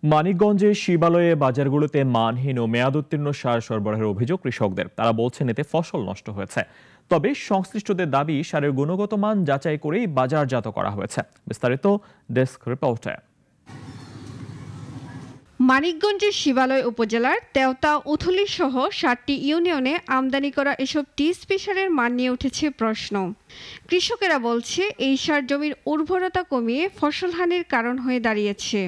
মানিকগঞ্জের শিবালয়ে বাজারগুলোতে মানহীন ও মেয়াদোত্তীর্ণ সার সরবরাহের অভিযোগ কৃষকদের। তারা বলছেন এতে ফসল নষ্ট হয়েছে। তবে সংশ্লিষ্টদের দাবি সারের গুণগত মান যাচাই করেই বাজারজাত করা হয়েছে। বিস্তারিত ডেস্ক রিপোর্টে। মানিকগঞ্জের শিবালয় উপজেলার তেওতা উথলি সহ ৭টি ইউনিয়নে আমদানি করা এসব টিএসপি সারের মান নিয়ে উঠেছে প্রশ্ন। কৃষকেরা বলছে এই সার জমির উর্বরতা কমিয়ে ফসলহানির কারণ হয়ে দাঁড়িয়েছে।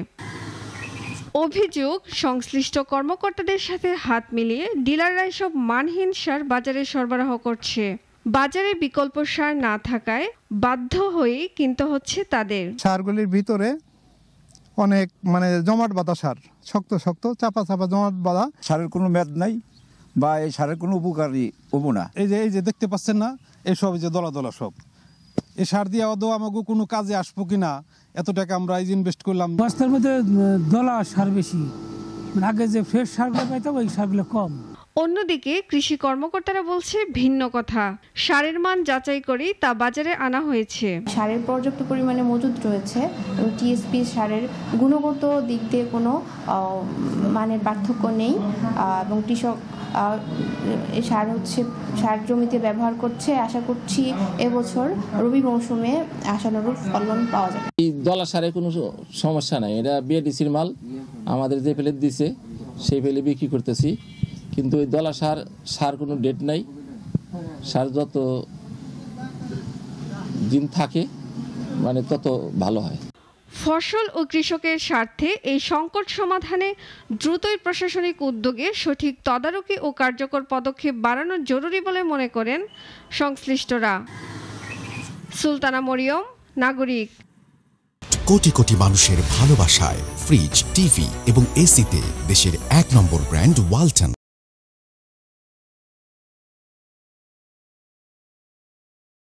অভিযোগ, সংশ্লিষ্ট কর্মকর্তাদের সাথে হাত মিলিয়ে ডিলাররা এসব মানহীন সার বাজারে সরবরাহ করছে। বাজারে বিকল্প সার না থাকায় বাধ্য হয়েই কিনতে হচ্ছে তাদের। সারগুলির ভিতরে অনেক জমাট বাঁধা সার, শক্ত শক্ত চাপা চাপা জমাট বাঁধা। সারের কোনো মেয়াদ নাই বা এই সারের কোনো উপকারী হবো না। এই যে দেখতে পাচ্ছেন না, এসব যে দলা দলা সব এই সার দিয়ে আদৌ আমাকে কোনো কাজে আসবো কিনা, এত টাকা আমরা ইনভেস্ট করলাম। বস্তার মধ্যে দলা সার বেশি, আগে যে ফ্রেশ সারগুলো পাইতাম ওই সারগুলো কম। অন্যদিকে কৃষি কর্মকর্তারা বলছে ভিন্ন কথা। সারের মান যাচাই করেই তা বাজারে আনা হয়েছে। সারের পর্যাপ্ত পরিমাণে মজুদ রয়েছে এবং টিএসপি সারের গুণগত দিক দিয়ে কোনো মানের পার্থক্য নেই এবং কৃষক এই সার জমিতে ব্যবহার করছে। আশা করছি এবছর রবি মৌসুমে আশানুরূপ ফলন পাওয়া যাবে। এই দলা সারে কোনো সমস্যা নাই, এটা বিএডিসির মাল। আমাদের যে ফেলে দিছে সেই ফেলে বিক্রি করতেছি। কিন্তু এই দলা সার কোনো ডেট নাই। সার যত দিন থাকে তত ভালো হয়। ফসল ও কৃষকের স্বার্থে এই সংকট সমাধানে দ্রুতই প্রশাসনিক উদ্যোগে সঠিক তদারকি ও কার্যকর পদক্ষেপ বাড়ানো জরুরি বলে মনে করেন সংশ্লিষ্টরা। সুলতানা মরিয়ম, নাগরিক। কোটি কোটি মানুষের ভালোবাসায় ফ্রিজ, টিভি এবং এসিতে দেশের ১ নম্বর ব্র্যান্ড ওয়ালটন।